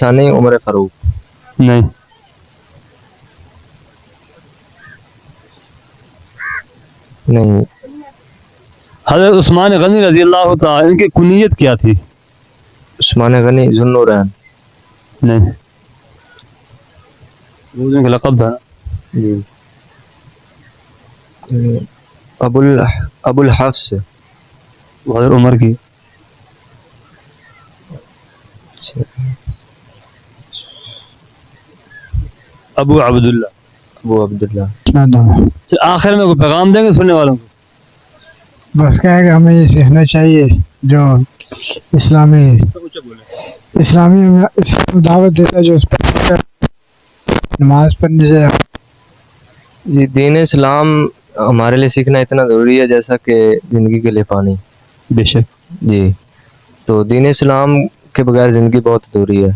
ثانی عمر فاروق؟ نہیں. نہیں. حضرت عثمان غنی رضی اللہ تعالی ان کی کنیت کیا تھی؟ عثمان غنی ذوالنورین؟ نہیں. وہ ان کا لقب تھا. جی. ابو الحفص؟ وہ حضرت عمر کی. ابو عبداللہ. ابو عبداللہ. آخر میں کوئی پیغام دیں گے سننے والوں کو؟ بس کیا ہے کہ ہمیں یہ سیکھنا چاہیے جو اسلامی دعوت دیتا ہے، جو اس پر نماز پڑھنے سے. جی دین اسلام ہمارے لیے سیکھنا اتنا ضروری ہے جیسا کہ زندگی کے لیے پانی. بے شک. جی تو دین اسلام کے بغیر زندگی بہت ضروری ہے.